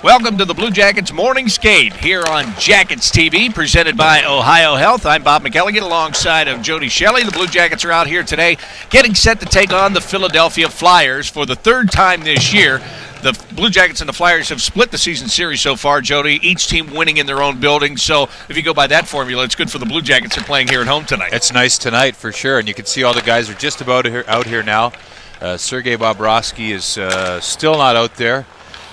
Welcome to the Blue Jackets Morning Skate here on Jackets TV, presented by Ohio Health. I'm Bob McElligott alongside of Jody Shelley. The Blue Jackets are out here today getting set to take on the Philadelphia Flyers for the third time this year. The Blue Jackets and the Flyers have split the season series so far, Jody, each team winning in their own building. So if you go by that formula, it's good for the Blue Jackets. They're playing here at home tonight. It's nice tonight for sure, and you can see all the guys are just about out here now. Sergei Bobrovsky is still not out there.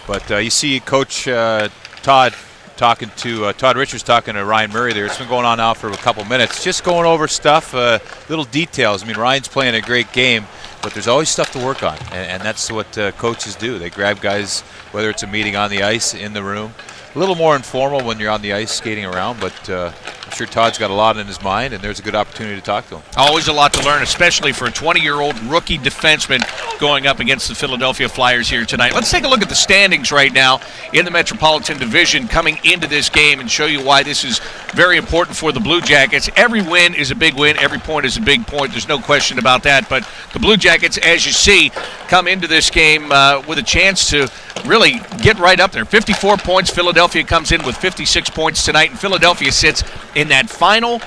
But you see Coach Todd Richards talking to Ryan Murray there. It's been going on now for a couple minutes, just going over stuff, little details. I mean, Ryan's playing a great game, but there's always stuff to work on, and that's what coaches do. They grab guys, whether it's a meeting on the ice, in the room. A little more informal when you're on the ice skating around, but I'm sure Todd's got a lot in his mind, and there's a good opportunity to talk to him. Always a lot to learn, especially for a 20-year-old rookie defenseman going up against the Philadelphia Flyers here tonight. Let's take a look at the standings right now in the Metropolitan Division coming into this game and show you why this is very important for the Blue Jackets. Every win is a big win. Every point is a big point. There's no question about that. But the Blue Jackets, as you see, come into this game with a chance to really get right up there. 54 points. Philadelphia comes in with 56 points tonight, and Philadelphia sits in that final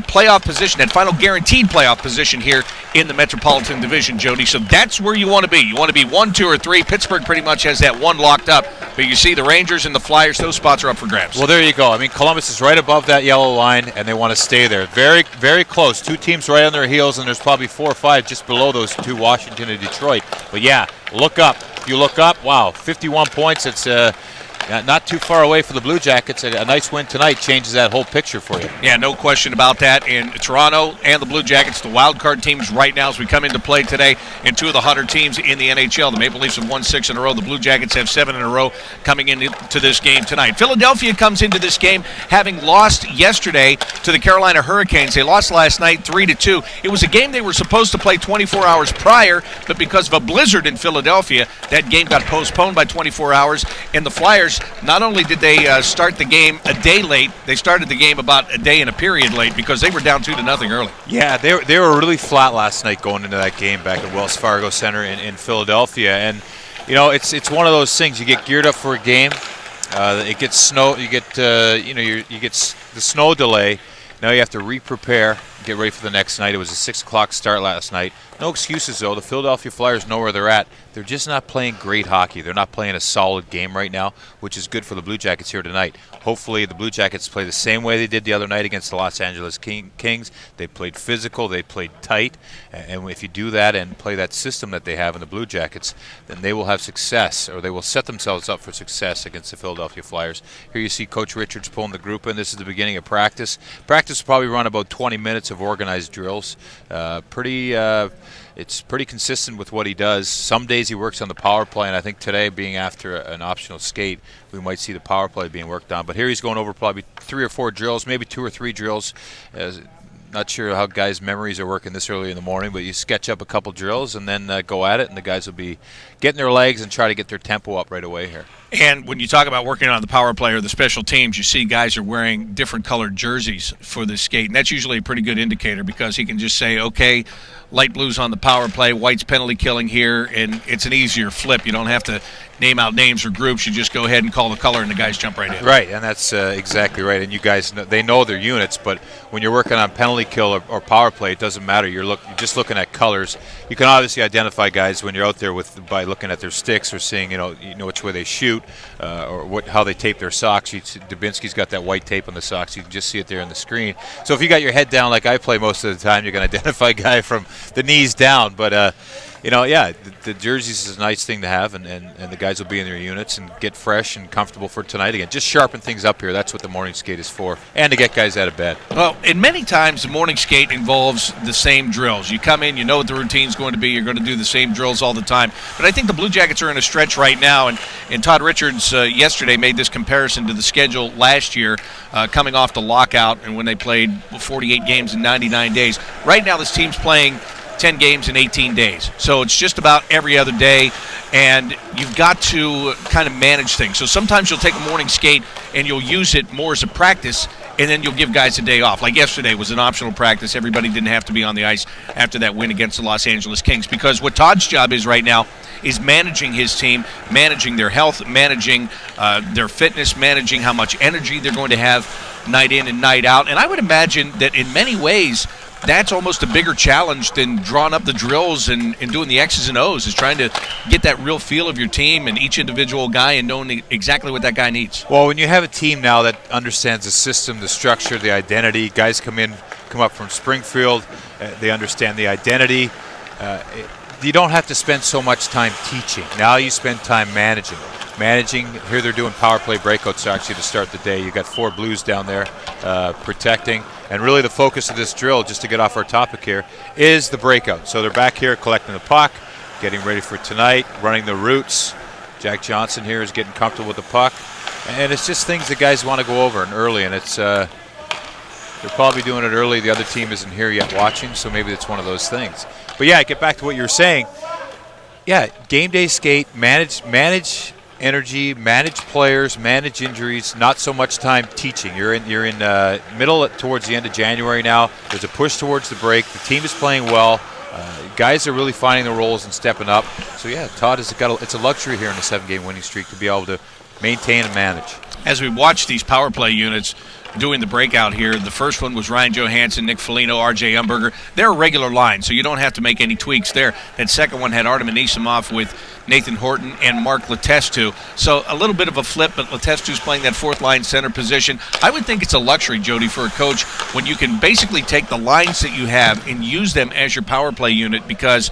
playoff position, that final guaranteed playoff position here in the Metropolitan Division, Jody. So that's where you want to be. You want to be 1, 2, or 3. Pittsburgh pretty much has that one locked up. But you see the Rangers and the Flyers, those spots are up for grabs. Well, there you go. I mean, Columbus is right above that yellow line, and they want to stay there. Very, very close. Two teams right on their heels, and there's probably 4 or 5 just below those two, Washington and Detroit. But, yeah, look up. If you look up, wow, 51 points. It's not too far away for the Blue Jackets. A nice win tonight changes that whole picture for you. Yeah, no question about that. In Toronto and the Blue Jackets, the wild card teams right now as we come into play today, and 2 of the hotter teams in the NHL. The Maple Leafs have won 6 in a row. The Blue Jackets have 7 in a row coming into this game tonight. Philadelphia comes into this game having lost yesterday to the Carolina Hurricanes. They lost last night 3-2. It was a game they were supposed to play 24 hours prior, but because of a blizzard in Philadelphia, that game got postponed by 24 hours, and the Flyers, not only did they start the game a day late, they started the game about a day and a period late because they were down 2-0 early. Yeah, they were really flat last night going into that game back at Wells Fargo Center in Philadelphia. And, you know, it's one of those things. You get geared up for a game. It gets snow. You get you get the snow delay. Now you have to re-prepare, get ready for the next night. It was a 6 o'clock start last night. No excuses, though. The Philadelphia Flyers know where they're at. They're just not playing great hockey. They're not playing a solid game right now, which is good for the Blue Jackets here tonight. Hopefully the Blue Jackets play the same way they did the other night against the Los Angeles Kings. They played physical. They played tight. And if you do that and play that system that they have in the Blue Jackets, then they will have success, or they will set themselves up for success against the Philadelphia Flyers. Here you see Coach Richards pulling the group in. This is the beginning of practice. Practice will probably run about 20 minutes of organized drills. It's pretty consistent with what he does. Some days he works on the power play, and I think today, being after an optional skate, we might see the power play being worked on. But here he's going over probably 3 or 4 drills, maybe 2 or 3 drills. Not sure how guys' memories are working this early in the morning, but you sketch up a couple drills and then go at it, and the guys will be getting their legs and try to get their tempo up right away here. And when you talk about working on the power play or the special teams, you see guys are wearing different colored jerseys for this skate, and that's usually a pretty good indicator because he can just say, okay, light blue's on the power play, white's penalty killing here, and it's an easier flip. You don't have to name out names or groups. You just go ahead and call the color, and the guys jump right in. Right, and that's exactly right. And you guys, they know their units, but when you're working on penalty kill or power play, it doesn't matter. You're just looking at colors. You can obviously identify guys when you're out there by looking at their sticks or seeing, you know which way they shoot or how they tape their socks. Dubinsky's got that white tape on the socks. You can just see it there on the screen. So if you got your head down like I play most of the time, you're going to identify a guy from the knees down. But the jerseys is a nice thing to have, and the guys will be in their units and get fresh and comfortable for tonight again. Just sharpen things up here. That's what the morning skate is for, and to get guys out of bed. Well, and many times the morning skate involves the same drills. You come in, you know what the routine's going to be. You're going to do the same drills all the time. But I think the Blue Jackets are in a stretch right now, and Todd Richards yesterday made this comparison to the schedule last year coming off the lockout and when they played 48 games in 99 days. Right now this team's playing 10 games in 18 days. So it's just about every other day, and you've got to kind of manage things. So sometimes you'll take a morning skate and you'll use it more as a practice, and then you'll give guys a day off. Like yesterday was an optional practice. Everybody didn't have to be on the ice after that win against the Los Angeles Kings, because what Todd's job is right now is managing his team, managing their health, managing their fitness, managing how much energy they're going to have night in and night out. And I would imagine that in many ways, that's almost a bigger challenge than drawing up the drills and doing the X's and O's, is trying to get that real feel of your team and each individual guy and knowing exactly what that guy needs. Well, when you have a team now that understands the system, the structure, the identity, guys come up from Springfield, they understand the identity. You don't have to spend so much time teaching. Now you spend time managing. Here they're doing power play breakouts actually to start the day. You got 4 Blues down there protecting. And really the focus of this drill, just to get off our topic here, is the breakout. So they're back here collecting the puck, getting ready for tonight, running the routes. Jack Johansen here is getting comfortable with the puck. And it's just things that guys want to go over and early. And it's they're probably doing it early. The other team isn't here yet watching, so maybe it's one of those things. But yeah, get back to what you were saying. Yeah, game day skate, manage energy, manage players, manage injuries, not so much time teaching. You're in middle towards the end of January now. There's a push towards the break. The team is playing well. Guys are really finding their roles and stepping up. So yeah, Todd has it's a luxury here in a 7-game winning streak to be able to maintain and manage. As we watch these power play units doing the breakout here, the first one was Ryan Johansen, Nick Foligno, R.J. Umberger. They're a regular line, so you don't have to make any tweaks there. That second one had Artem Anisimov with Nathan Horton and Mark Letestu. So a little bit of a flip, but Letestu's playing that fourth-line center position. I would think it's a luxury, Jody, for a coach when you can basically take the lines that you have and use them as your power play unit, because,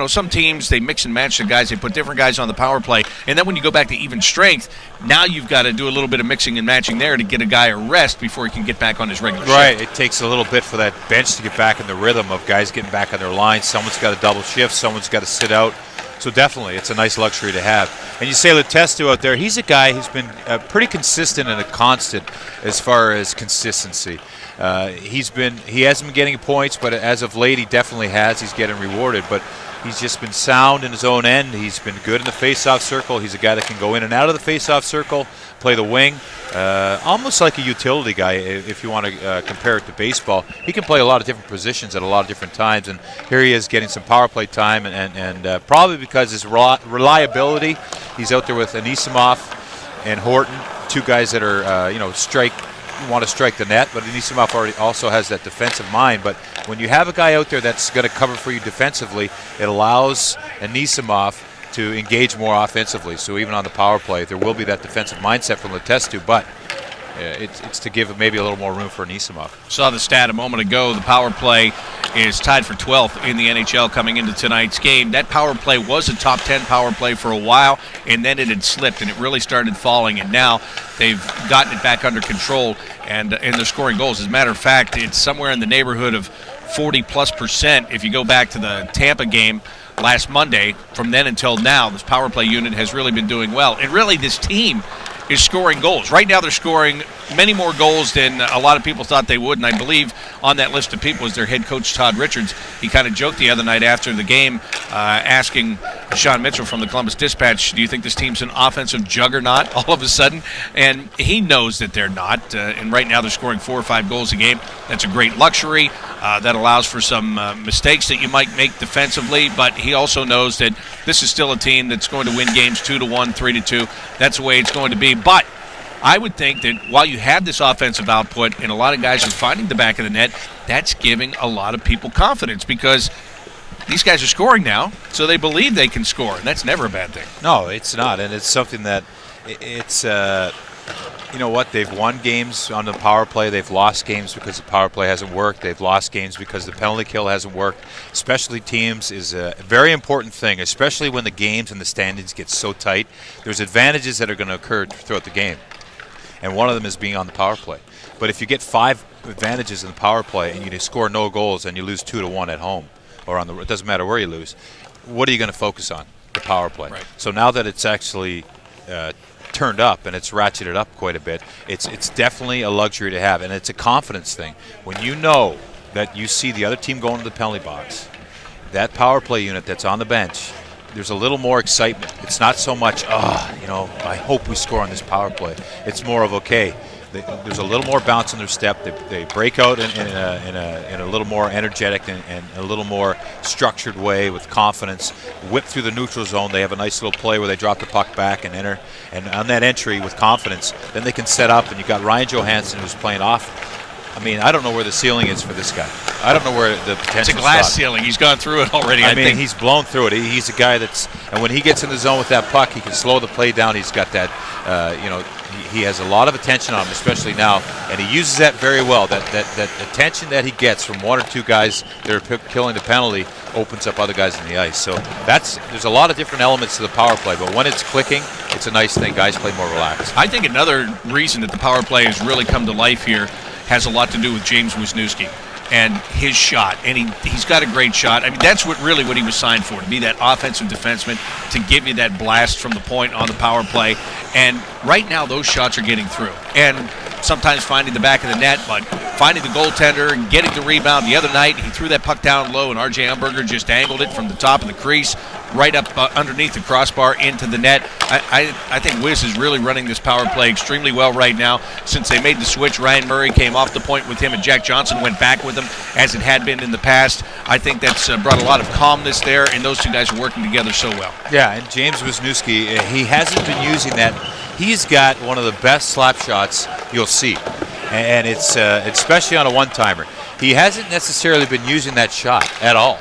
some teams, they mix and match the guys. They put different guys on the power play. And then when you go back to even strength, now you've got to do a little bit of mixing and matching there to get a guy a rest before he can get back on his regular shift. Right. It takes a little bit for that bench to get back in the rhythm of guys getting back on their lines. Someone's got to double shift. Someone's got to sit out. So definitely, it's a nice luxury to have. And you say Letestu out there, he's a guy who's been pretty consistent and a constant as far as consistency. He hasn't been getting points, but as of late, he definitely has. He's getting rewarded, but he's just been sound in his own end. He's been good in the face-off circle. He's a guy that can go in and out of the face-off circle, play the wing, almost like a utility guy if you want to compare it to baseball. He can play a lot of different positions at a lot of different times, and here he is getting some power play time, and probably because his reliability, he's out there with Anisimov and Horton, 2 guys that are, want to strike the net, but Anisimov already also has that defensive mind. But when you have a guy out there that's going to cover for you defensively, it allows Anisimov to engage more offensively. So even on the power play, there will be that defensive mindset from Letestu, but it's to give maybe a little more room for Anisimov. Saw the stat a moment ago. The power play is tied for 12th in the NHL coming into tonight's game. That power play was a top 10 power play for a while, and then it had slipped, and it really started falling, and now they've gotten it back under control, and they're scoring goals. As a matter of fact, it's somewhere in the neighborhood of 40+% if you go back to the Tampa game last Monday. From then until now, this power play unit has really been doing well, and really this team is scoring goals. Right now they're scoring many more goals than a lot of people thought they would, and I believe on that list of people is their head coach, Todd Richards. He kind of joked the other night after the game, asking Sean Mitchell from the Columbus Dispatch, do you think this team's an offensive juggernaut all of a sudden? And he knows that they're not, and right now they're scoring 4 or 5 goals a game. That's a great luxury. That allows for some mistakes that you might make defensively, but he also knows that this is still a team that's going to win games 2-1, 3-2. That's the way it's going to be. But I would think that while you have this offensive output and a lot of guys are finding the back of the net, that's giving a lot of people confidence, because these guys are scoring now, so they believe they can score, and that's never a bad thing. No, it's not, and it's something that it's you know what, they've won games on the power play, they've lost games because the power play hasn't worked, they've lost games because the penalty kill hasn't worked. Specialty teams is a very important thing, especially when the games and the standings get so tight. There's advantages that are going to occur throughout the game, and one of them is being on the power play. But if you get 5 advantages in the power play and you score no goals and you lose 2-1 at home, or on the, it doesn't matter where you lose, what are you going to focus on? The power play. Right. So now that it's actually turned up and it's ratcheted up quite a bit, it's definitely a luxury to have, and it's a confidence thing. When you know that you see the other team going to the penalty box, that power play unit that's on the bench, there's a little more excitement. It's not so much, I hope we score on this power play. It's more of, okay, there's a little more bounce in their step. They break out in a little more energetic and a little more structured way with confidence. Whip through the neutral zone. They have a nice little play where they drop the puck back and enter. And on that entry with confidence, then they can set up. And you got Ryan Johansen who's playing off. I mean, I don't know where the ceiling is for this guy. I don't know where the potential is. It's a glass ceiling. He's gone through it already. I mean, he's blown through it. He's a guy and when he gets in the zone with that puck, he can slow the play down. He's got that, he has a lot of attention on him, especially now, and he uses that very well. That attention that he gets from one or two guys that are killing the penalty opens up other guys in the ice. So there's a lot of different elements to the power play, but when it's clicking, it's a nice thing. Guys play more relaxed. I think another reason that the power play has really come to life here has a lot to do with James Wisniewski and his shot. And he's got a great shot. I mean, that's what he was signed for, to be that offensive defenseman, to give you that blast from the point on the power play. And right now, those shots are getting through. And sometimes finding the back of the net, but finding the goaltender and getting the rebound. The other night, he threw that puck down low, and R.J. Umberger just angled it from the top of the crease right up underneath the crossbar into the net. I think Wiz is really running this power play extremely well right now. Since they made the switch, Ryan Murray came off the point with him, and Jack Johnson went back with him, as it had been in the past. I think that's brought a lot of calmness there, and those two guys are working together so well. Yeah, and James Wisniewski, he hasn't been using that. He's got one of the best slap shots you'll see, and it's especially on a one-timer. He hasn't necessarily been using that shot at all.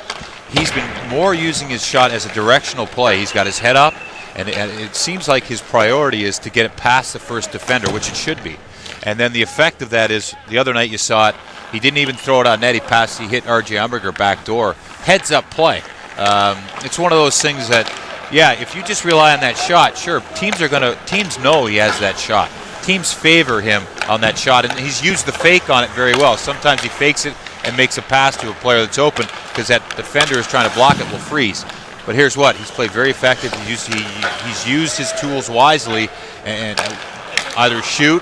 He's been more using his shot as a directional play. He's got his head up, and it seems like his priority is to get it past the first defender, which it should be. And then the effect of that is, the other night you saw it, he didn't even throw it on net. He hit R.J. Umberger back door. Heads-up play. It's one of those things that, yeah, if you just rely on that shot, sure, teams know he has that shot. Teams favor him on that shot, and he's used the fake on it very well. Sometimes he fakes it and makes a pass to a player that's open because that defender is trying to block it, will freeze. But here's what, he's played very effective. He's used his tools wisely and either shoot,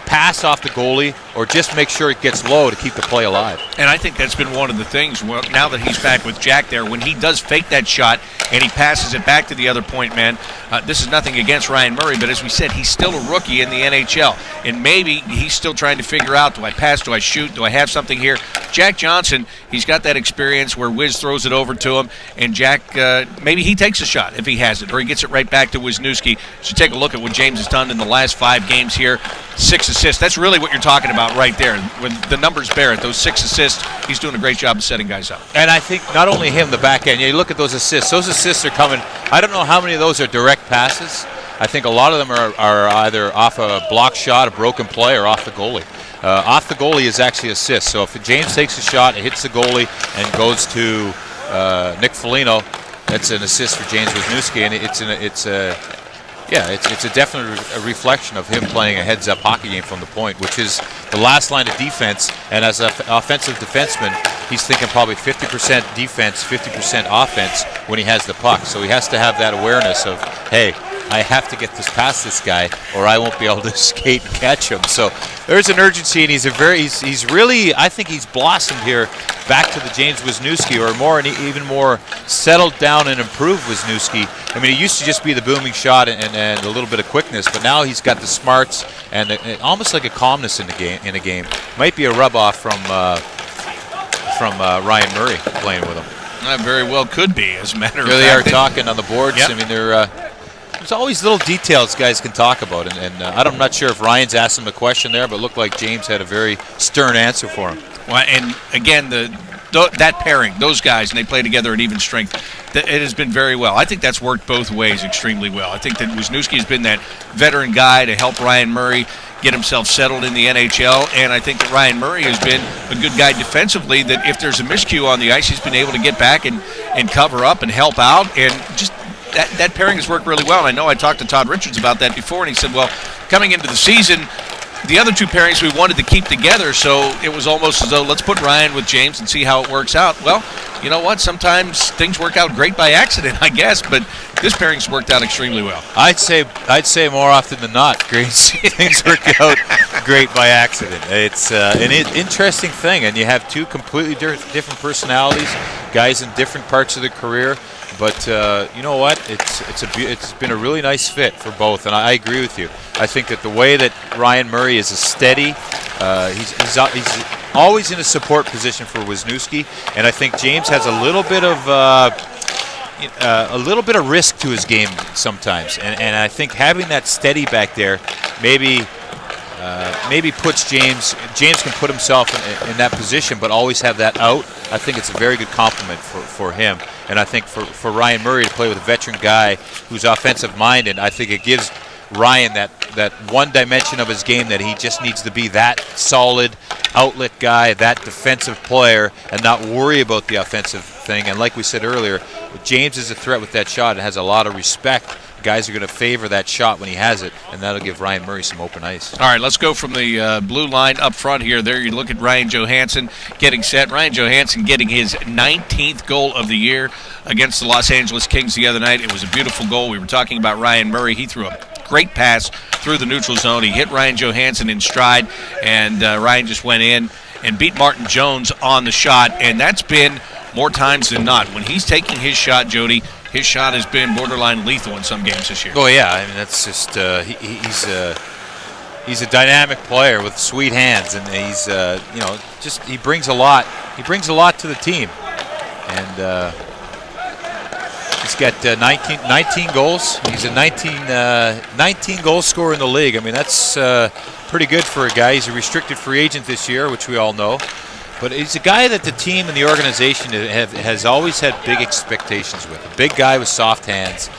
pass off the goalie, or just make sure it gets low to keep the play alive. And I think that's been one of the things, well, now that he's back with Jack there, when he does fake that shot and he passes it back to the other point man, this is nothing against Ryan Murray, but as we said, he's still a rookie in the NHL, and maybe he's still trying to figure out, do I pass, do I shoot, do I have something here? Jack Johnson, he's got that experience where Wiz throws it over to him, and Jack, maybe he takes a shot if he has it, or he gets it right back to Wisniewski. So take a look at what James has done in the last 5 games here. 6 assists. That's really what you're talking about right there. When the numbers bear it, those 6 assists, he's doing a great job of setting guys up. And I think not only him, the back end. You look at those assists. Those assists are coming. I don't know how many of those are direct passes. I think a lot of them are either off a block shot, a broken play, or off the goalie. Off the goalie is actually assists. So if James takes a shot, it hits the goalie, and goes to Nick Foligno, that's an assist for James Wisniewski, and it's a definite reflection of him playing a heads-up hockey game from the point, which is the last line of defense. And as an offensive defenseman, he's thinking probably 50% defense, 50% offense when he has the puck. So he has to have that awareness of, hey, I have to get this past this guy, or I won't be able to skate and catch him. So there's an urgency, and he's really, I think he's blossomed here back to the James Wisniewski, or even more settled down and improved Wisniewski. I mean, he used to just be the booming shot and a little bit of quickness, but now he's got the smarts and almost like a calmness in a game. Might be a rub-off from Ryan Murray playing with him. That very well could be, as a matter of fact. Here they are talking on the boards. Yep. I mean, there's always little details guys can talk about, and I'm not sure if Ryan's asked him a question there, but it looked like James had a very stern answer for him. Well, and again, that pairing, those guys, and they play together at even strength, it has been very well. I think that's worked both ways extremely well. I think that Wisniewski has been that veteran guy to help Ryan Murray get himself settled in the NHL, and I think that Ryan Murray has been a good guy defensively, that if there's a miscue on the ice, he's been able to get back and cover up and help out, and just that pairing has worked really well. And I know I talked to Todd Richards about that before, and he said, well, coming into the season, the other two pairings we wanted to keep together, so it was almost as though, let's put Ryan with James and see how it works out. Well, you know what? Sometimes things work out great by accident, I guess, but this pairing's worked out extremely well. I'd say more often than not, things work out great by accident. It's an interesting thing, and you have two completely different personalities, guys in different parts of their career, But you know what? It's been a really nice fit for both, and I agree with you. I think that the way that Ryan Murray is a steady, he's always in a support position for Wisniewski, and I think James has a little bit of risk to his game sometimes, and I think having that steady back there maybe puts James can put himself in that position, but always have that out. I think it's a very good compliment for him, and I think for Ryan Murray to play with a veteran guy who's offensive minded, I think it gives Ryan that one dimension of his game that he just needs to be that solid outlet guy, that defensive player, and not worry about the offensive thing. And like we said earlier, James is a threat with that shot and has a lot of respect. Guys are going to favor that shot when he has it, and that'll give Ryan Murray some open ice. All right, let's go from the blue line up front here. There you look at Ryan Johansen getting set. Ryan Johansen getting his 19th goal of the year against the Los Angeles Kings the other night. It was a beautiful goal. We were talking about Ryan Murray. He threw a great pass through the neutral zone. He hit Ryan Johansen in stride, and Ryan just went in and beat Martin Jones on the shot, and that's been more times than not. When he's taking his shot, Jody, his shot has been borderline lethal in some games this year. Oh yeah, I mean that's just he's a dynamic player with sweet hands, and he's he brings a lot. He brings a lot to the team, and he's got 19 goals. He's a 19 goal scorer in the league. I mean that's pretty good for a guy. He's a restricted free agent this year, which we all know. But he's a guy that the team and the organization has always had big expectations with. A big guy with soft hands.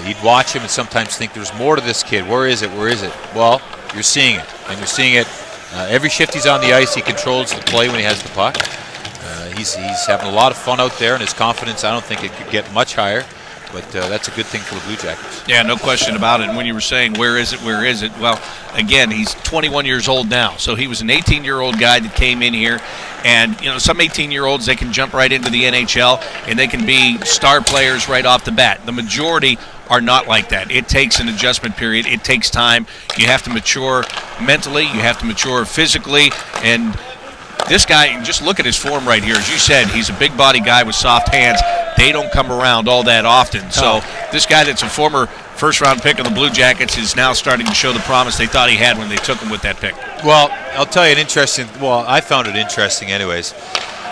You'd watch him and sometimes think there's more to this kid. Where is it? Where is it? Well, you're seeing it. And you're seeing it every shift he's on the ice. He controls the play when he has the puck. He's having a lot of fun out there, and his confidence, I don't think it could get much higher. But that's a good thing for the Blue Jackets. Yeah, no question about it. And when you were saying, where is it? Well, again, he's 21 years old now. So he was an 18-year-old guy that came in here. And, some 18-year-olds, they can jump right into the NHL, and they can be star players right off the bat. The majority are not like that. It takes an adjustment period. It takes time. You have to mature mentally. You have to mature physically. And this guy, just look at his form right here. As you said, he's a big body guy with soft hands. They don't come around all that often. So this guy that's a former first-round pick of the Blue Jackets is now starting to show the promise they thought he had when they took him with that pick. Well, I'll tell you I found it interesting anyways.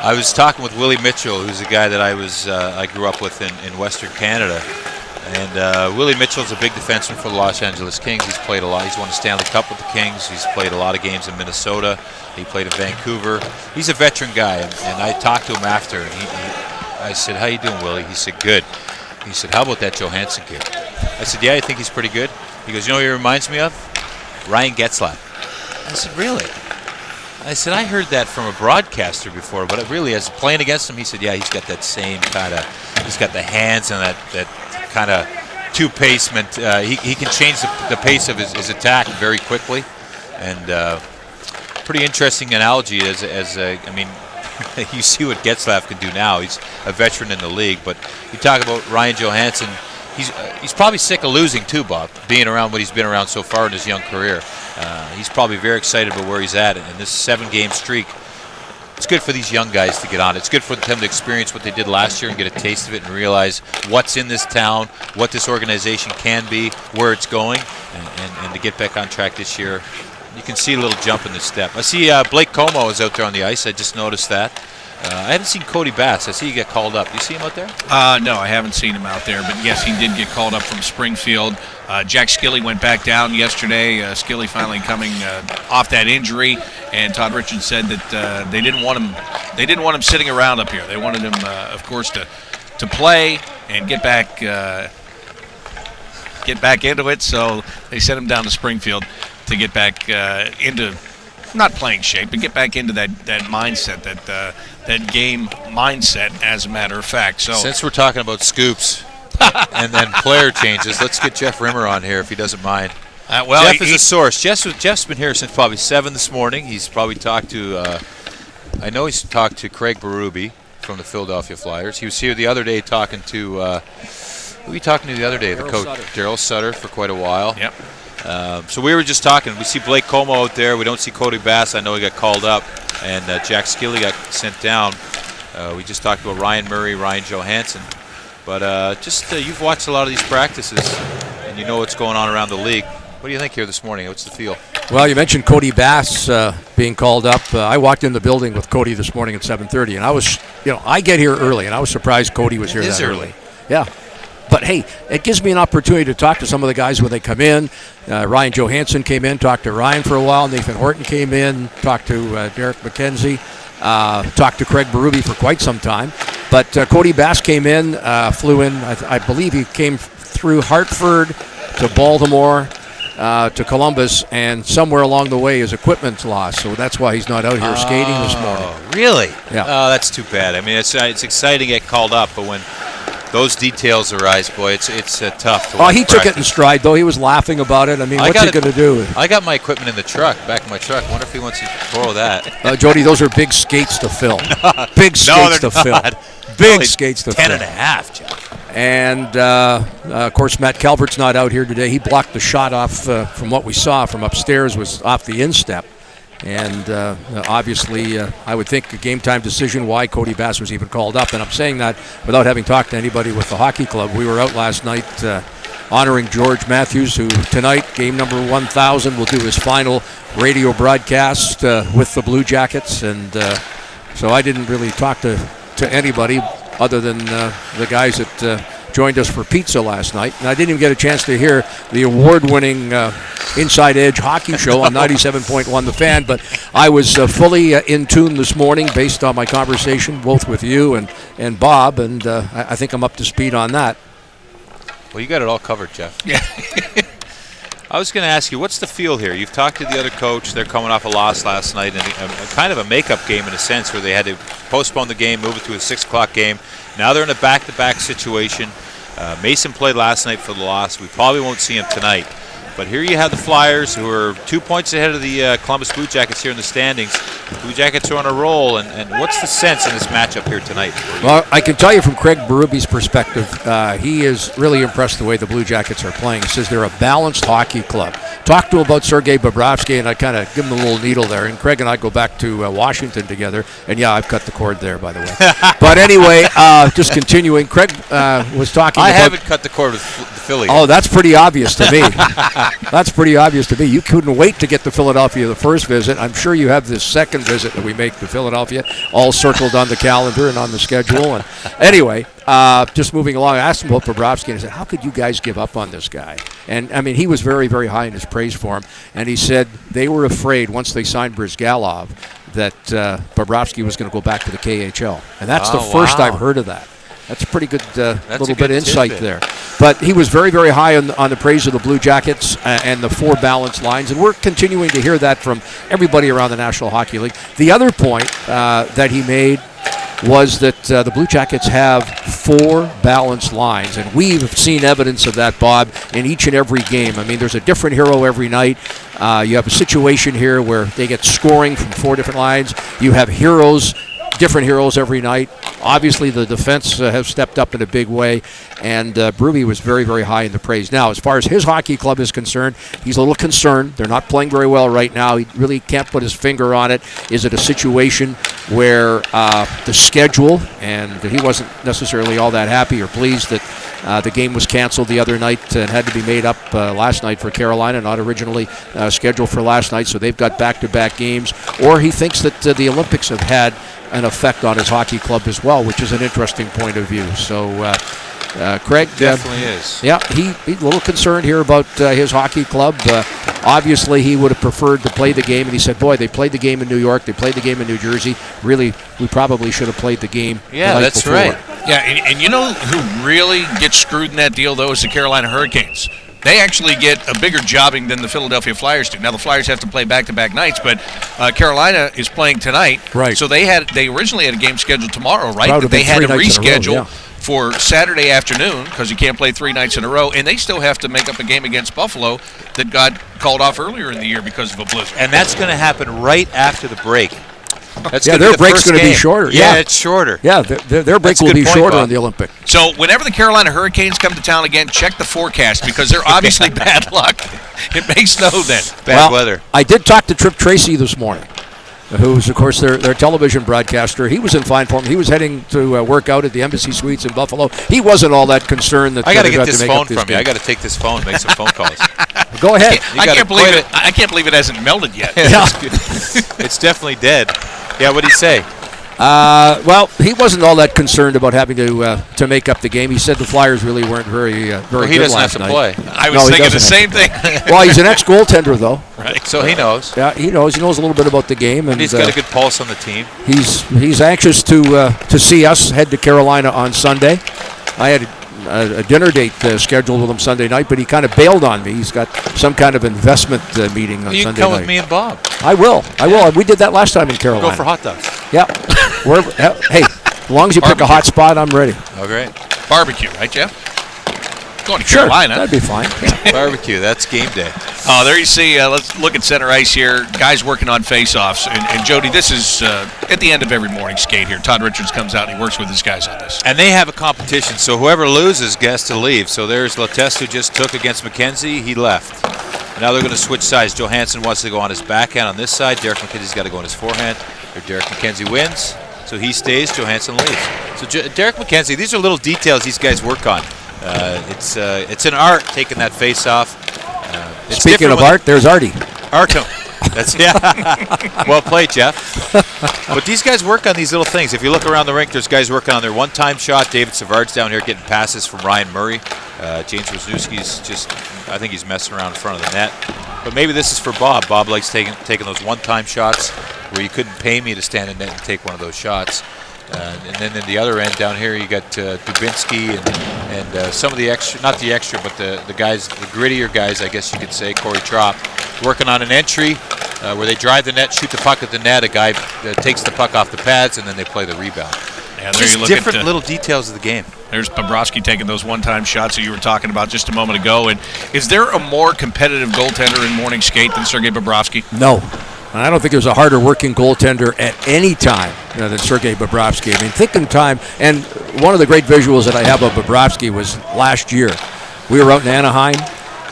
I was talking with Willie Mitchell, who's a guy that I grew up with in Western Canada. And Willie Mitchell's a big defenseman for the Los Angeles Kings. He's played a lot. He's won a Stanley Cup with the Kings. He's played a lot of games in Minnesota. He played in Vancouver. He's a veteran guy, and I talked to him after, and I said, "How you doing, Willie?" He said, "Good." He said, "How about that Johansen kid?" I said, "Yeah, I think he's pretty good." He goes, "You know who he reminds me of? Ryan Getzlaf." I said, "Really?" I said, "I heard that from a broadcaster before, but really, as playing against him," he said, "Yeah, he's got that same kind of, he's got the hands and that kind of two-pacement. He can change the pace of his attack very quickly." And pretty interesting analogy I mean, you see what Getzlaf can do now. He's a veteran in the league, but you talk about Ryan Johansen. He's probably sick of losing too, Bob, being around what he's been around so far in his young career. He's probably very excited about where he's at, and this 7-game streak, it's good for these young guys to get on. It's good for them to experience what they did last year and get a taste of it and realize what's in this town, what this organization can be, where it's going, and to get back on track this year. You can see a little jump in the step. I see Blake Como is out there on the ice. I just noticed that. I haven't seen Cody Bass. I see he get called up. You see him out there? No, I haven't seen him out there. But, yes, he did get called up from Springfield. Jack Skilly went back down yesterday. Skilly finally coming off that injury. And Todd Richards said that they didn't want him. They didn't want him sitting around up here. They wanted him, of course, to play and get back into it. So they sent him down to Springfield to get back into not playing shape, but get back into that mindset, that game mindset, as a matter of fact. So since we're talking about scoops and then player changes, let's get Jeff Rimmer on here if he doesn't mind. Jeff is a source. Jeff's been here since probably 7 this morning. He's probably talked to, I know he's talked to Craig Berube from the Philadelphia Flyers. He was here the other day talking to, who were you talking to the other day? The coach, Daryl Sutter, for quite a while. Yep. So we were just talking. We see Blake Como out there. We don't see Cody Bass. I know he got called up. And Jack Skilly got sent down. We just talked about Ryan Murray, Ryan Johansen. But just you've watched a lot of these practices, and you know what's going on around the league. What do you think here this morning? What's the feel? Well, you mentioned Cody Bass being called up. I walked in the building with Cody this morning at 7:30, and I was, I get here early, and I was surprised Cody was here that early. Yeah. But, hey, it gives me an opportunity to talk to some of the guys when they come in. Ryan Johansen came in, talked to Ryan for a while. Nathan Horton came in, talked to Derek McKenzie, talked to Craig Berube for quite some time. But Cody Bass came in, flew in. I believe he came through Hartford to Baltimore to Columbus, and somewhere along the way his equipment's lost. So that's why he's not out here skating this morning. Really? Yeah. Oh, that's too bad. I mean, it's exciting to get called up, but when those details arise, boy, it's tough to watch. He took it in stride, though. He was laughing about it. I mean, what's he going to do? I got my equipment in the truck, back in my truck. I wonder if he wants to borrow that. Jody, those are big skates to fill. Big skates to fill. Big skates to fill. 10.5, Jeff. And, of course, Matt Calvert's not out here today. He blocked the shot off from what we saw from upstairs, was off the instep. And obviously, I would think a game-time decision why Cody Bass was even called up. And I'm saying that without having talked to anybody with the hockey club. We were out last night honoring George Matthews, who tonight, game number 1,000, will do his final radio broadcast with the Blue Jackets. And so I didn't really talk to anybody other than the guys that joined us for pizza last night. And I didn't even get a chance to hear the award-winning Inside Edge hockey show on 97.1 The Fan, but I was fully in tune this morning based on my conversation both with you and Bob, and I think I'm up to speed on that. Well, you got it all covered, Jeff. Yeah. I was going to ask you, what's the feel here? You've talked to the other coach. They're coming off a loss last night, and kind of a makeup game in a sense where they had to postpone the game, move it to a 6 o'clock game. Now they're in a back-to-back situation. Mason played last night for the loss. We probably won't see him tonight. But here you have the Flyers, who are 2 points ahead of the Columbus Blue Jackets here in the standings. The Blue Jackets are on a roll, and what's the sense in this matchup here tonight? Well, I can tell you from Craig Berube's perspective, he is really impressed the way the Blue Jackets are playing. He says they're a balanced hockey club. Talked to him about Sergei Bobrovsky, and I kind of give him a little needle there. And Craig and I go back to Washington together, and yeah, I've cut the cord there, by the way. But anyway, just continuing, Craig was talking about... I haven't cut the cord with the Phillies. Oh, that's pretty obvious to me. That's pretty obvious to me. You couldn't wait to get to Philadelphia the first visit. I'm sure you have this second visit that we make to Philadelphia all circled on the calendar and on the schedule. And anyway, just moving along, I asked him about Bobrovsky, and I said, how could you guys give up on this guy? And, I mean, he was very, very high in his praise for him. And he said they were afraid once they signed Brizgalov that Bobrovsky was going to go back to the KHL. And that's the first I've heard of that. That's a pretty good little bit of insight there. But he was very, very high on the praise of the Blue Jackets and the 4 balanced lines, and we're continuing to hear that from everybody around the National Hockey League. The other point that he made was that the Blue Jackets have 4 balanced lines, and we've seen evidence of that, Bob, in each and every game. I mean, there's a different hero every night. You have a situation here where they get scoring from 4 different lines. You have different heroes every night. Obviously, the defense have stepped up in a big way, and Berube was very, very high in the praise. Now, as far as his hockey club is concerned, he's a little concerned. They're not playing very well right now. He really can't put his finger on it. Is it a situation where the schedule, and he wasn't necessarily all that happy or pleased that the game was canceled the other night and had to be made up last night for Carolina, not originally scheduled for last night, so they've got back-to-back games. Or he thinks that the Olympics have had an effect on his hockey club as well, which is an interesting point of view. So Craig definitely is. Yeah, he's a little concerned here about his hockey club. Obviously, he would have preferred to play the game, and he said, boy, they played the game in New York, they played the game in New Jersey. Really, we probably should have played the game the night that's before. right. Yeah, and you know who really gets screwed in that deal, though, is the Carolina Hurricanes. They actually get a bigger jobbing than the Philadelphia Flyers do. Now, the Flyers have to play back-to-back nights, but Carolina is playing tonight. Right. So they originally had a game scheduled tomorrow, right? That they had to reschedule row, for Saturday afternoon because you can't play 3 nights in a row, and they still have to make up a game against Buffalo that got called off earlier in the year because of a blizzard. And that's going to happen right after the break. Their break's going to be shorter. Yeah, it's shorter. Yeah, their break will be shorter on the Olympic. So whenever the Carolina Hurricanes come to town again, check the forecast because they're obviously bad luck. It may snow then. Bad weather. I did talk to Trip Tracy this morning. who's, of course, their television broadcaster. He was in fine form. He was heading to work out at the Embassy Suites in Buffalo. He wasn't all that concerned that I got to get to this make phone up this from you. game. I got to take this phone and make some phone calls. Go ahead. I can't believe it hasn't melted yet. It's definitely dead. Yeah, what'd he say? Well, he wasn't all that concerned about having to make up the game. He said the Flyers really weren't very Well, he good doesn't have last to night. play. I was thinking the same thing. Well, he's an ex-goaltender, though. Right. So he knows. Yeah, he knows. He knows a little bit about the game, and He's got a good pulse on the team. he's anxious to see us head to Carolina on Sunday. I had a dinner date scheduled with him Sunday night, but he kind of bailed on me. He's got some kind of investment meeting on You can Sunday come night. with me and Bob. I will. We did that last time in Carolina. Go for hot dogs. Yeah. Hey, as long as you pick a hot spot, I'm ready. Oh, great. Barbecue, right, Jeff? Going to Sure, Carolina. that'd be fine. Yeah. Barbecue, that's game day. Oh, there you see. Let's look at center ice here. Guys working on face-offs. And Jody, this is at the end of every morning skate here. Todd Richards comes out and he works with his guys on this. And they have a competition, so whoever loses gets to leave. So there's Lateste, who just took against McKenzie. He left. Now they're going to switch sides. Johansen wants to go on his backhand on this side. Derek McKenzie's got to go on his forehand. Or Derek McKenzie wins, so he stays. Johansen leaves. So Derek McKenzie, these are little details these guys work on. It's an art taking that face off. Speaking of art, there's Artie. Artem. That's well played, Jeff. But these guys work on these little things. If you look around the rink, there's guys working on their one-time shot. David Savard's down here getting passes from Ryan Murray. James Wisniewski's I think he's messing around in front of the net. But maybe this is for Bob. Bob likes taking those one-time shots where you couldn't pay me to stand in net and take one of those shots. And then in the other end down here, you got Dubinsky and some of the extra, not the extra, but the guys, the grittier guys, I guess you could say, Corey Trop, working on an entry where they drive the net, shoot the puck at the net. A guy takes the puck off the pads, and then they play the rebound. Yeah, there just you look different at, little details of the game. There's Bobrovsky taking those one-time shots that you were talking about just a moment ago. And is there a more competitive goaltender in morning skate than Sergei Bobrovsky? No. And I don't think there's a harder working goaltender at any time than Sergei Bobrovsky. I mean, think in time. And one of the great visuals that I have of Bobrovsky was last year. We were out in Anaheim,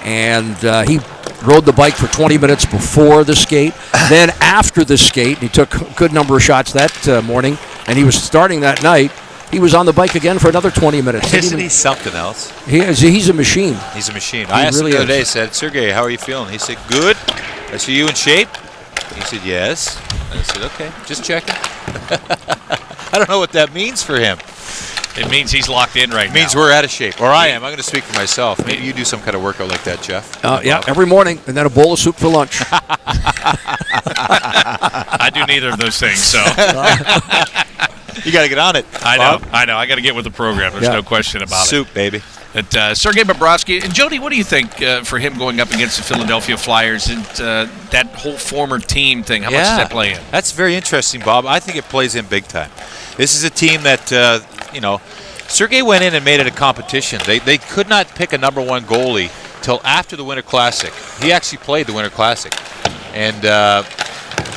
and he rode the bike for 20 minutes before the skate. Then after the skate, he took a good number of shots that morning, and he was starting that night. He was on the bike again for another 20 minutes. Isn't he something else? He's a machine. He's a machine. I asked him the other day, said, Sergei, how are you feeling? He said, good. I see you in shape. He said, yes. And I said, okay, just checking. I don't know what that means for him. It means he's locked in right now. It means we're out of shape. Or I am. I'm going to speak for myself. Maybe you do some kind of workout like that, Jeff. Yeah, every morning, and then a bowl of soup for lunch. I do neither of those things, so. You got to get on it. I know. I got to get with the program. There's no question about Soup, baby. But Sergei Bobrovsky, and Jody, what do you think for him going up against the Philadelphia Flyers and that whole former team thing? How much does that play in? That's very interesting, Bob. I think it plays in big time. This is a team that, Sergei went in and made it a competition. They could not pick a number one goalie till after the Winter Classic. He actually played the Winter Classic. And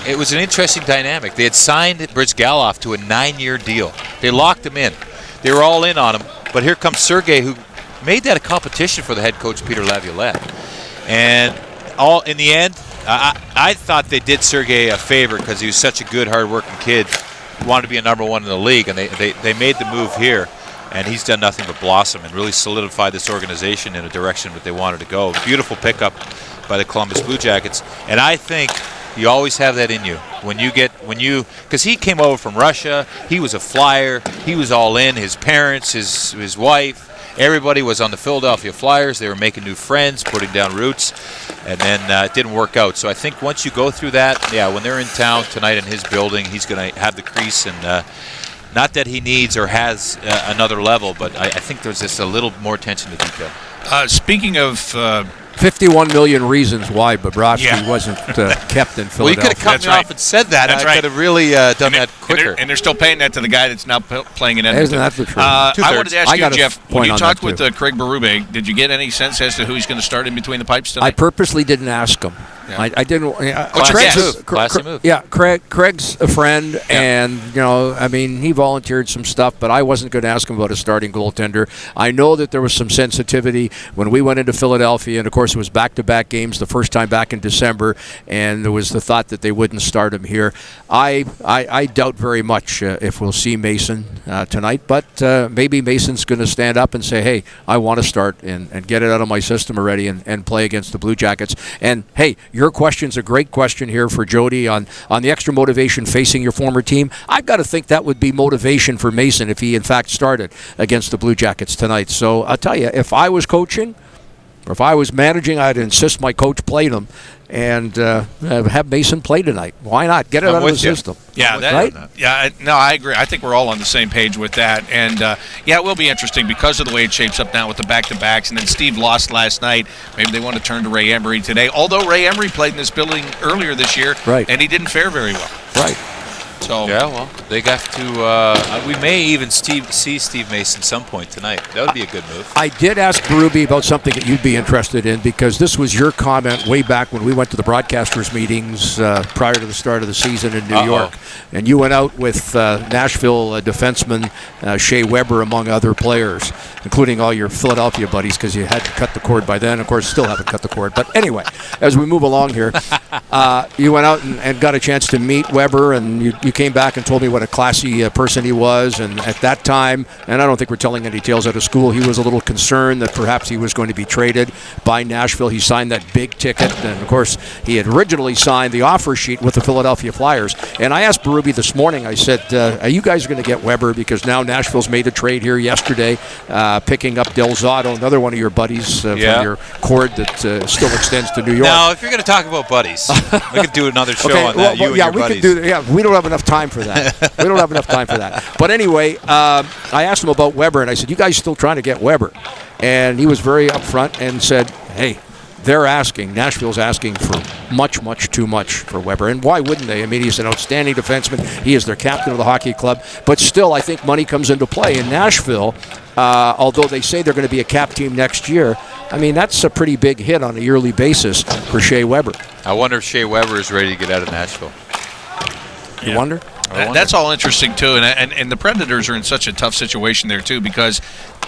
it was an interesting dynamic. They had signed Brizgalov to a 9-year deal. They locked him in. They were all in on him. But here comes Sergei, who made that a competition for the head coach, Peter Laviolette. And in the end, I thought they did Sergei a favor because he was such a good, hard-working kid, wanted to be a number one in the league, and they made the move here. And he's done nothing but blossom and really solidify this organization in a direction that they wanted to go. Beautiful pickup by the Columbus Blue Jackets. And I think you always have that in you because he came over from Russia. He was a Flyer. He was all in. His parents, his wife, everybody was on the Philadelphia Flyers. They were making new friends, putting down roots, and then it didn't work out. So I think once you go through that, when they're in town tonight in his building, he's going to have the crease and. Not that he needs or has another level, but I think there's just a little more attention to detail. Speaking of 51 million reasons why Bobrovsky wasn't kept in Philadelphia. Well, you could have cut me off and said that. That's I could have really done that quicker. And they're still paying that to the guy that's now playing in Edmonton. Isn't that the truth? I wanted to ask you, Jeff, when you talked with too. Craig Berube, did you get any sense as to who he's going to start in between the pipes tonight? I purposely didn't ask him. I didn't. Classy move. Yeah, Craig's a friend, and I mean, he volunteered some stuff, but I wasn't going to ask him about a starting goaltender. I know that there was some sensitivity when we went into Philadelphia, and of course it was back-to-back games. The first time back in December, and there was the thought that they wouldn't start him here. I doubt very much if we'll see Mason tonight, but maybe Mason's going to stand up and say, "Hey, I want to start and get it out of my system already and play against the Blue Jackets." And hey, your question's a great question here for Jody on the extra motivation facing your former team. I've got to think that would be motivation for Mason if he in fact started against the Blue Jackets tonight. So I'll tell you, if I was coaching or if I was managing, I'd insist my coach played him and have Mason play tonight. Why not? Get it out of the system. Yeah, right? No, I agree. I think we're all on the same page with that. And, it will be interesting because of the way it shapes up now with the back-to-backs. And then Steve lost last night. Maybe they want to turn to Ray Emery today. Although Ray Emery played in this building earlier this year, and he didn't fare very well. Right. So yeah, well, they got to. We may even see Steve Mason some point tonight. That would be a good move. I did ask Berube about something that you'd be interested in because this was your comment way back when we went to the broadcasters meetings prior to the start of the season in New York, and you went out with Nashville defenseman Shea Weber among other players, including all your Philadelphia buddies because you had to cut the cord by then. Of course, still haven't cut the cord. But anyway, as we move along here, you went out and got a chance to meet Weber, and you came back and told me what a classy person he was. And at that time, and I don't think we're telling any tales out of school, he was a little concerned that perhaps he was going to be traded by Nashville. He signed that big ticket, and of course, he had originally signed the offer sheet with the Philadelphia Flyers. And I asked Berube this morning, I said, are you guys going to get Weber? Because now Nashville's made a trade here yesterday, picking up Del Zotto, another one of your buddies from your cord that still extends to New York. Now, if you're going to talk about buddies, we could do another show on that. Well, yeah, we could do that. Yeah, we don't have enough time for that. We don't have enough time for that. But anyway, I asked him about Weber, and I said, you guys still trying to get Weber? And he was very upfront and said, hey, Nashville's asking for much, much too much for Weber. And why wouldn't they? I mean, he's an outstanding defenseman. He is their captain of the hockey club. But still, I think money comes into play. In Nashville, although they say they're going to be a cap team next year, I mean, that's a pretty big hit on a yearly basis for Shea Weber. I wonder if Shea Weber is ready to get out of Nashville. You wonder? That's all interesting, too. And the Predators are in such a tough situation there, too, because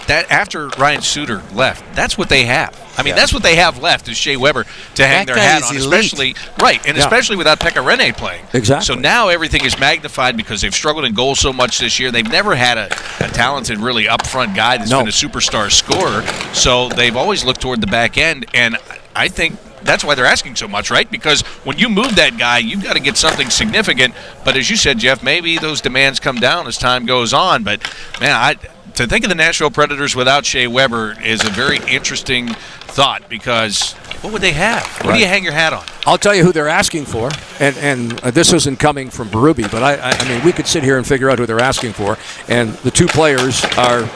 that after Ryan Suter left, that's what they have. I mean, that's what they have left is Shea Weber to hang their hat on, especially especially without Pekka Rinne playing. Exactly. So now everything is magnified because they've struggled in goals so much this year. They've never had a talented, really upfront guy that's been a superstar scorer. So they've always looked toward the back end, and I think that's why they're asking so much, right? Because when you move that guy, you've got to get something significant. But as you said, Jeff, maybe those demands come down as time goes on. But, man, to think of the Nashville Predators without Shea Weber is a very interesting thought because what would they have? What do you hang your hat on? I'll tell you who they're asking for, and this isn't coming from Berube, but I mean, we could sit here and figure out who they're asking for. And the two players are,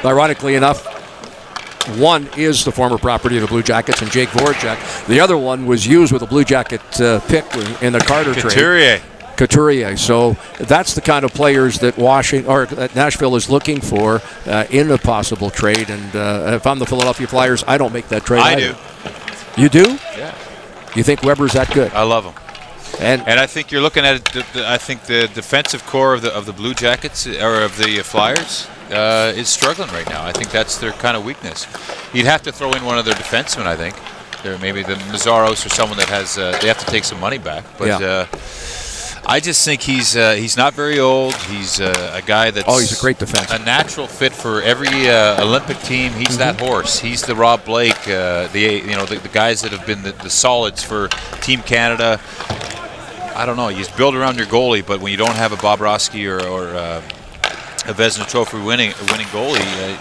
ironically enough, one is the former property of the Blue Jackets and Jake Voracek. The other one was used with a Blue Jacket pick in the Carter trade. Couturier. So that's the kind of players that Nashville is looking for in a possible trade. And if I'm the Philadelphia Flyers, I don't make that trade. I either. do. You do? Yeah. You think Weber's that good? I love him. And I think you're looking at I think the defensive core of the Blue Jackets or of the Flyers is struggling right now. I think that's their kind of weakness. You'd have to throw in one of their defensemen, I think. Maybe the Mazzaros or someone that has they have to take some money back. But I just think he's not very old. He's a guy that's he's a great defenseman. A natural fit for every Olympic team. He's that horse. He's the Rob Blake, the guys that have been the solids for Team Canada. I don't know. You just build around your goalie, but when you don't have a Bobrovsky or a Vezina Trophy winning goalie,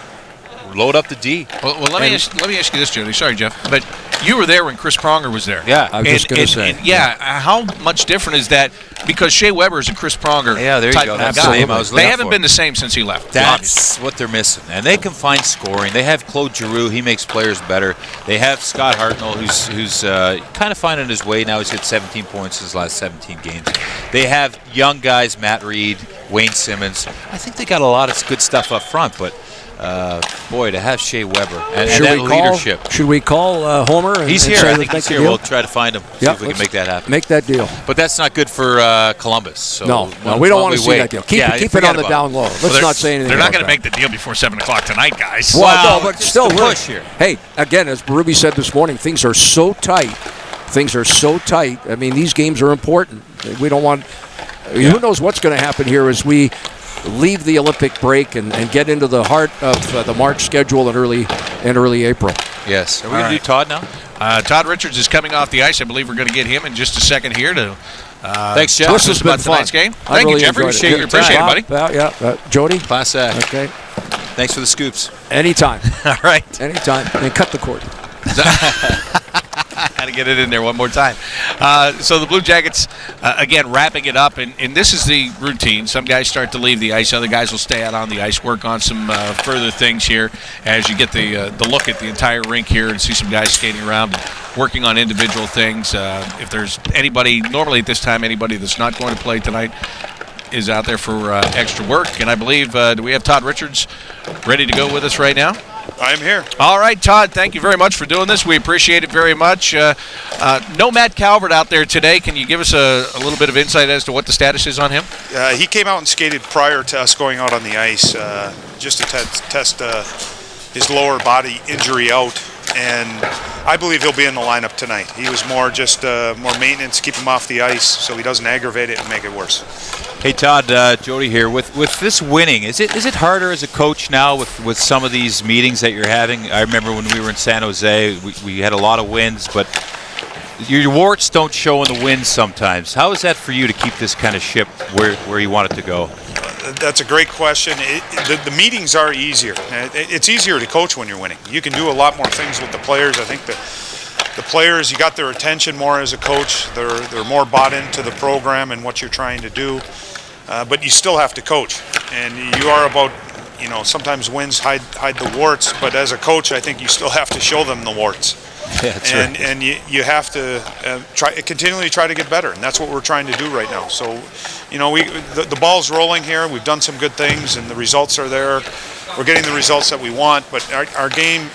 load up the D. Well, let me ask you this, Jody. Sorry, Jeff, but you were there when Chris Pronger was there. Yeah, I was just going to say. How much different is that? Because Shea Weber is a Chris Pronger. Yeah, there you go. That's the name I was looking for. They haven't been the same since he left. That's what they're missing, and they can find scoring. They have Claude Giroux. He makes players better. They have Scott Hartnell, who's kind of finding his way now. He's hit 17 points in his last 17 games. They have young guys, Matt Reed, Wayne Simmons. I think they got a lot of good stuff up front, but Boy, to have Shea Weber and that leadership. Should we call Homer? He's here. I think he's here. We'll try to find him. See if we can make that happen. Make that deal. But that's not good for Columbus. So no, we don't want to see that deal. Keep it on the down low. Let's not say anything. They're not going to make the deal before 7 o'clock tonight, guys. Well, no, but still, push here. Hey, again, as Ruby said this morning, things are so tight. I mean, these games are important. We don't want. Who knows what's going to happen here as we leave the Olympic break and get into the heart of the March schedule in early April. Yes. Are we going to do Todd now? Todd Richards is coming off the ice. I believe we're going to get him in just a second here to thanks, Jeff. This has been fun. Tonight's game. Thank you, Jeffrey. Appreciate it, buddy. Jody? Class act. Okay. Thanks for the scoops. Anytime. All right. Anytime. And cut the cord. Had to get it in there one more time. So the Blue Jackets, again, wrapping it up. And this is the routine. Some guys start to leave the ice. Other guys will stay out on the ice, work on some further things here as you get the look at the entire rink here and see some guys skating around and working on individual things. If there's anybody, normally at this time, anybody that's not going to play tonight is out there for extra work. And I believe, do we have Todd Richards ready to go with us right now? I'm here. All right, Todd, thank you very much for doing this. We appreciate it very much. No Matt Calvert out there today. Can you give us a little bit of insight as to what the status is on him? He came out and skated prior to us going out on the ice just to test his lower body injury out, and I believe he'll be in the lineup tonight. He was more maintenance, keep him off the ice so he doesn't aggravate it and make it worse. Hey Todd, Jody here. With this winning, is it harder as a coach now with some of these meetings that you're having? I remember when we were in San Jose, we had a lot of wins, but your warts don't show in the wins sometimes. How is that for you to keep this kind of ship where you want it to go? That's a great question. The meetings are easier. It's easier to coach when you're winning. You can do a lot more things with the players. I think the players, you got their attention more as a coach. They're more bought into the program and what you're trying to do. But you still have to coach. And you are about, sometimes wins hide the warts. But as a coach, I think you still have to show them the warts. Yeah, that's right. And you have to continually try to get better, and that's what we're trying to do right now. So, the ball's rolling here. We've done some good things, and the results are there. We're getting the results that we want, but our game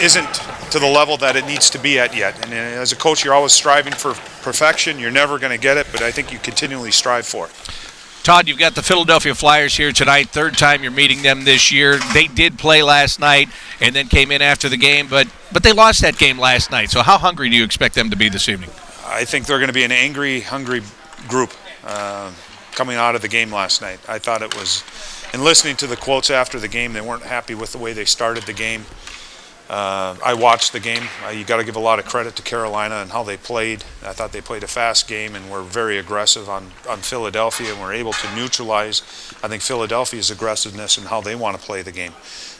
isn't to the level that it needs to be at yet. And as a coach, you're always striving for perfection. You're never going to get it, but I think you continually strive for it. Todd, you've got the Philadelphia Flyers here tonight. Third time you're meeting them this year. They did play last night and then came in after the game, but they lost that game last night. So how hungry do you expect them to be this evening? I think they're going to be an angry, hungry group coming out of the game last night. I thought it was, and listening to the quotes after the game, they weren't happy with the way they started the game. I watched the game. You got to give a lot of credit to Carolina and how they played. I thought they played a fast game and were very aggressive on Philadelphia and were able to neutralize, I think, Philadelphia's aggressiveness and how they want to play the game.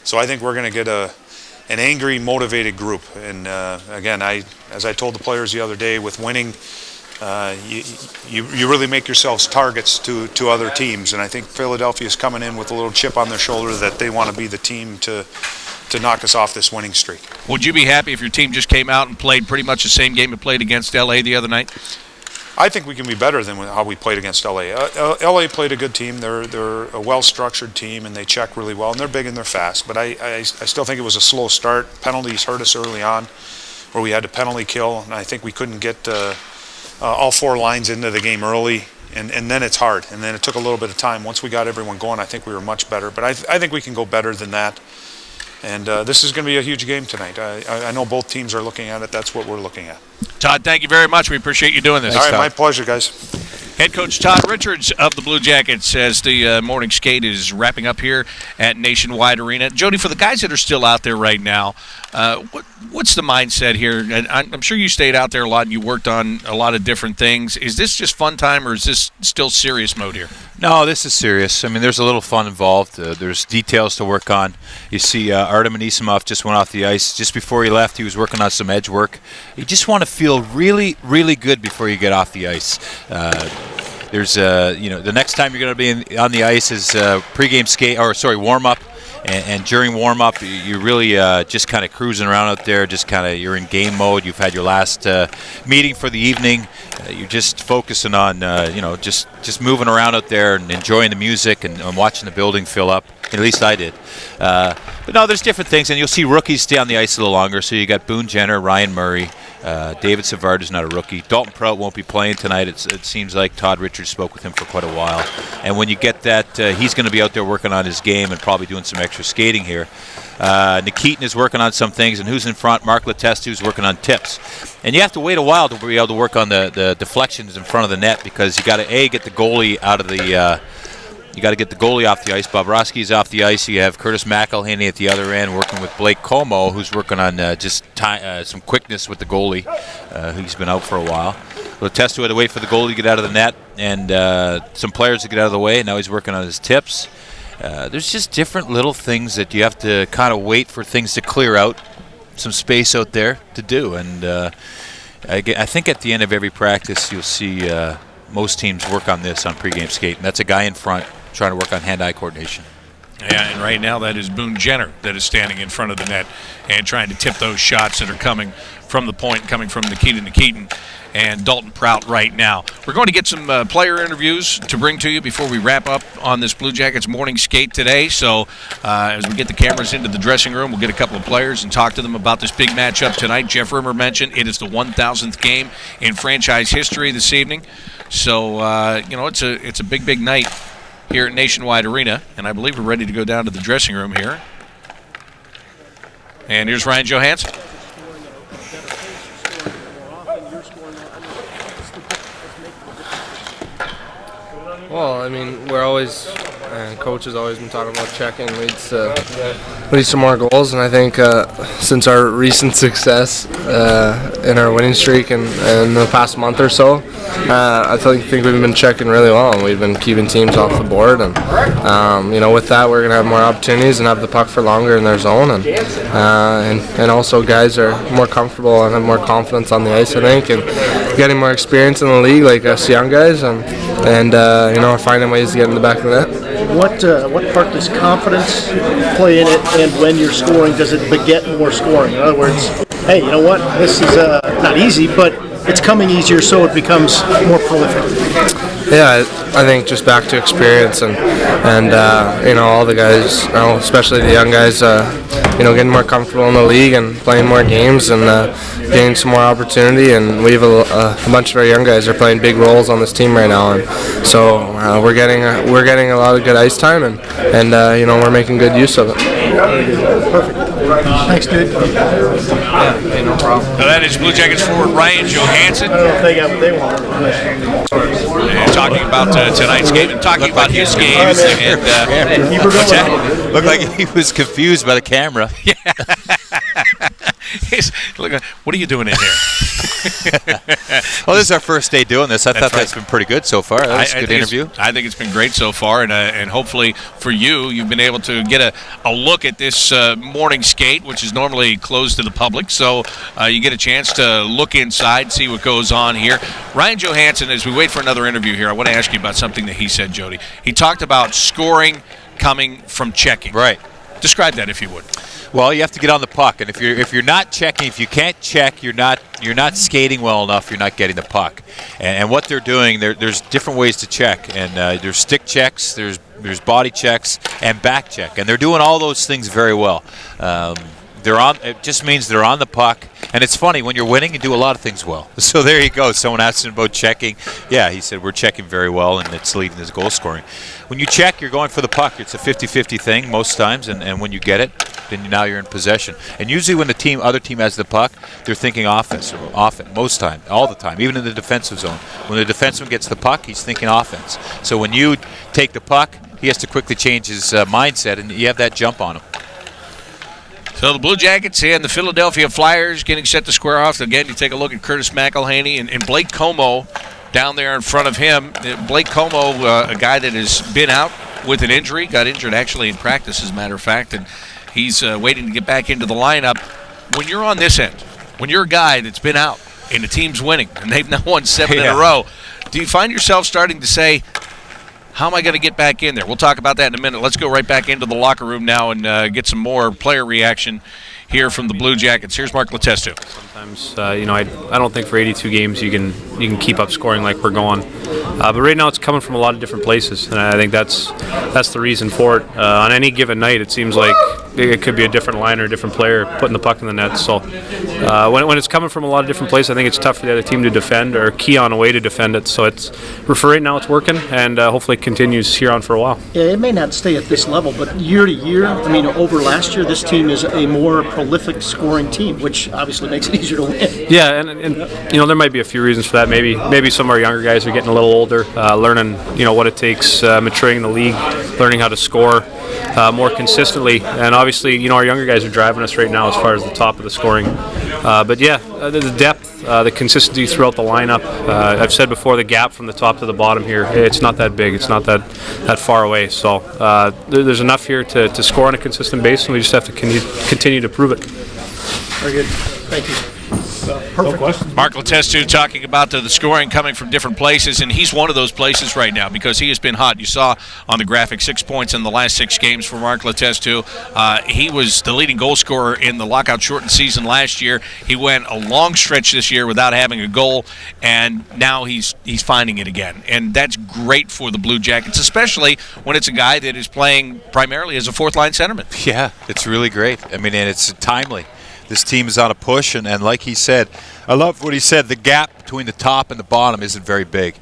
So I think we're going to get an angry, motivated group. And again, as I told the players the other day, with winning, you really make yourselves targets to other teams. And I think Philadelphia is coming in with a little chip on their shoulder that they want to be the team to knock us off this winning streak. Would you be happy if your team just came out and played pretty much the same game it played against LA the other night? I think we can be better than how we played against LA. LA played a good team. They're a well-structured team, and they check really well, and they're big and they're fast. But I still think it was a slow start. Penalties hurt us early on, where we had to penalty kill, and I think we couldn't get all four lines into the game early. And then it's hard. And then it took a little bit of time. Once we got everyone going, I think we were much better. But I think we can go better than that. And this is going to be a huge game tonight. I know both teams are looking at it. That's what we're looking at. Todd, thank you very much. We appreciate you doing this. All right, my pleasure, guys. Head coach Todd Richards of the Blue Jackets as the morning skate is wrapping up here at Nationwide Arena. Jody, for the guys that are still out there right now, what's the mindset here? And I'm sure you stayed out there a lot and you worked on a lot of different things. Is this just fun time or is this still serious mode here? No, this is serious. I mean, there's a little fun involved. There's details to work on. You see Artem Anisimov just went off the ice. Just before he left, he was working on some edge work. You just want to feel really, really good before you get off the ice. There's the next time you're going to be on the ice is pregame skate, warm up, And during warm-up, you're really just kind of cruising around out there, you're in game mode. You've had your last meeting for the evening. You're just focusing on, just moving around out there and enjoying the music and watching the building fill up. At least I did. But no, there's different things, and you'll see rookies stay on the ice a little longer. So you got Boone Jenner, Ryan Murray, David Savard is not a rookie. Dalton Prout won't be playing tonight. It seems like Todd Richards spoke with him for quite a while. And when you get that, he's going to be out there working on his game and probably doing some extra skating here. Nikitin is working on some things, and who's in front? Mark Letestu, who's working on tips. And you have to wait a while to be able to work on the deflections in front of the net, because you got to get the goalie out of the. You got to get the goalie off the ice. Bobrovsky's off the ice. You have Curtis McElligott at the other end working with Blake Como, who's working on some quickness with the goalie. He's been out for a while. Letestu had to wait for the goalie to get out of the net and some players to get out of the way. Now he's working on his tips. There's just different little things that you have to kind of wait for things to clear out, some space out there to do. And I think at the end of every practice you'll see most teams work on this on pregame skate. And that's a guy in front trying to work on hand-eye coordination. Yeah, and right now that is Boone Jenner that is standing in front of the net and trying to tip those shots that are coming from the point, coming from Nikitin and Dalton Prout right now. We're going to get some player interviews to bring to you before we wrap up on this Blue Jackets morning skate today. So as we get the cameras into the dressing room, we'll get a couple of players and talk to them about this big matchup tonight. Jeff Rimmer mentioned it is the 1,000th game in franchise history this evening. So, it's a big night here at Nationwide Arena, and I believe we're ready to go down to the dressing room here. And here's Ryan Johansen. Well, I mean, we're always, and coach has always been talking about checking leads to more goals, and I think since our recent success in our winning streak in the past month or so, I think we've been checking really well, and we've been keeping teams off the board, and with that we're going to have more opportunities and have the puck for longer in their zone, and also guys are more comfortable and have more confidence on the ice, I think, and getting more experience in the league like us young guys, and finding ways to get in the back of the net. What part does confidence play in it, and when you're scoring, does it beget more scoring? In other words, hey, you know what? This is not easy, but it's coming easier, so it becomes more prolific. Yeah, I think just back to experience and all the guys, especially the young guys, getting more comfortable in the league and playing more games and getting some more opportunity. And we have a bunch of our young guys are playing big roles on this team right now, and so we're getting a lot of good ice time, and we're making good use of it. Perfect. Thanks, dude. Yeah, no problem. Now that is Blue Jackets forward Ryan Johansen. I don't know if they got what they want. And talking about tonight's game and talking about his game. What's that? Looked like he was confused by the camera. Yeah. Look, what are you doing in here? Well, this is our first day doing this. I thought that's been pretty good so far. That was a good interview. I think it's been great so far, and hopefully for you've been able to get a look at this morning skate, which is normally closed to the public. So you get a chance to look inside, see what goes on here. Ryan Johansen, as we wait for another interview here, I want to ask you about something that he said, Jody. He talked about scoring coming from checking. Right. Describe that, if you would. Well, you have to get on the puck, and if you're not checking, if you can't check, you're not skating well enough. You're not getting the puck. And what they're doing, there's different ways to check, and there's stick checks, there's body checks, and back check, and they're doing all those things very well. It just means they're on the puck, and it's funny, when you're winning, you do a lot of things well. So there you go. Someone asked him about checking. Yeah, he said we're checking very well, and it's leading his goal scoring. When you check, you're going for the puck. It's a 50-50 thing most times, and when you get it, then now you're in possession. And usually when the other team has the puck, they're thinking offense, most time, all the time, even in the defensive zone. When the defenseman gets the puck, he's thinking offense. So when you take the puck, he has to quickly change his mindset, and you have that jump on him. So the Blue Jackets and the Philadelphia Flyers getting set to square off. Again, you take a look at Curtis McElligott and Blake Como down there in front of him. Blake Como, a guy that has been out with an injury, got injured actually in practice, as a matter of fact, and he's waiting to get back into the lineup. When you're on this end, when you're a guy that's been out and the team's winning, and they've now won 7 in a row, do you find yourself starting to say, how am I going to get back in there? We'll talk about that in a minute. Let's go right back into the locker room now and get some more player reaction here from the Blue Jackets. Here's Mark Letestu. Sometimes, I don't think for 82 games you can keep up scoring like we're going. But right now it's coming from a lot of different places, and I think that's the reason for it. On any given night, it seems like it could be a different line or a different player putting the puck in the net. So when it's coming from a lot of different places, I think it's tough for the other team to defend or key on a way to defend it. So for right now it's working, and hopefully it continues here on for a while. Yeah, it may not stay at this level, but year to year, over last year, this team is a more prolific scoring team, which obviously makes it easier to win. Yeah, and there might be a few reasons for that. Maybe some of our younger guys are getting a little older, learning what it takes, maturing in the league, learning how to score more consistently. And obviously, our younger guys are driving us right now as far as the top of the scoring. But yeah, the depth, the consistency throughout the lineup. I've said before, the gap from the top to the bottom here, it's not that big. It's not that far away. So there's enough here to score on a consistent basis, and we just have to continue to prove it. Very good. Thank you. Perfect. Mark Letestu talking about the scoring coming from different places, and he's one of those places right now because he has been hot. You saw on the graphic 6 points in the last 6 games for Mark Letestu. He was the leading goal scorer in the lockout-shortened season last year. He went a long stretch this year without having a goal, and now he's finding it again. And that's great for the Blue Jackets, especially when it's a guy that is playing primarily as a fourth-line centerman. Yeah, it's really great. And it's timely. This team is on a push, and like he said, I love what he said, the gap between the top and the bottom isn't very big.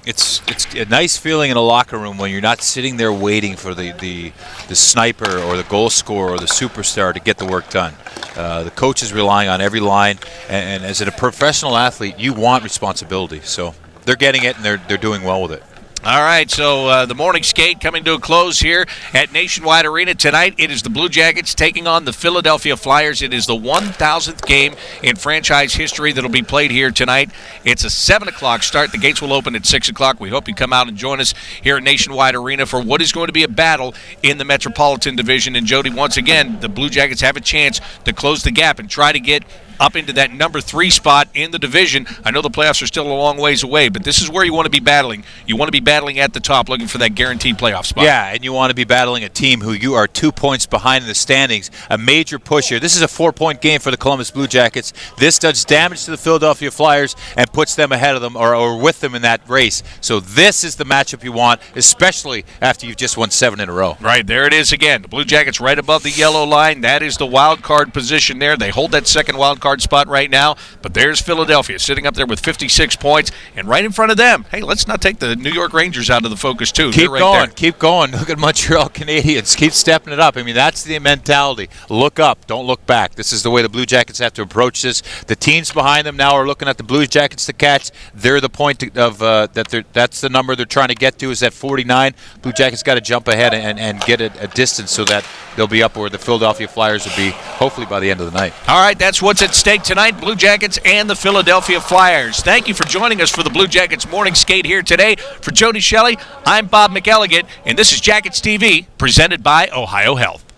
It's a nice feeling in a locker room when you're not sitting there waiting for the sniper or the goal scorer or the superstar to get the work done. The coach is relying on every line, and as a professional athlete, you want responsibility. So they're getting it, and they're doing well with it. All right, so the morning skate coming to a close here at Nationwide Arena tonight. It is the Blue Jackets taking on the Philadelphia Flyers. It is the 1,000th game in franchise history that will be played here tonight. It's a 7 o'clock start. The gates will open at 6 o'clock. We hope you come out and join us here at Nationwide Arena for what is going to be a battle in the Metropolitan Division. And, Jody, once again, the Blue Jackets have a chance to close the gap and try to get up into that number 3 spot in the division. I know the playoffs are still a long ways away, but this is where you want to be battling. You want to be battling at the top, looking for that guaranteed playoff spot. Yeah, and you want to be battling a team who you are 2 points behind in the standings. A major push here. This is a 4-point game for the Columbus Blue Jackets. This does damage to the Philadelphia Flyers and puts them ahead of them or with them in that race. So this is the matchup you want, especially after you've just won 7 in a row. Right, there it is again. The Blue Jackets right above the yellow line. That is the wild card position there. They hold that second wild card spot right now, but there's Philadelphia sitting up there with 56 points, and right in front of them, hey, let's not take the New York Rangers out of the focus too. Keep right going, there. keep going. Look at Montreal Canadiens. Keep stepping it up. That's the mentality. Look up, don't look back. This is the way the Blue Jackets have to approach this. The teams behind them now are looking at the Blue Jackets to catch. They're the point of that's the number they're trying to get to, is at 49. Blue Jackets got to jump ahead and get a distance so that they'll be up where the Philadelphia Flyers will be, hopefully by the end of the night. All right, that's what's at stake tonight. Blue Jackets and the Philadelphia Flyers. Thank you for joining us for the Blue Jackets morning skate here today. For Jody Shelley, I'm Bob McElligott, and this is Jackets TV, presented by Ohio Health.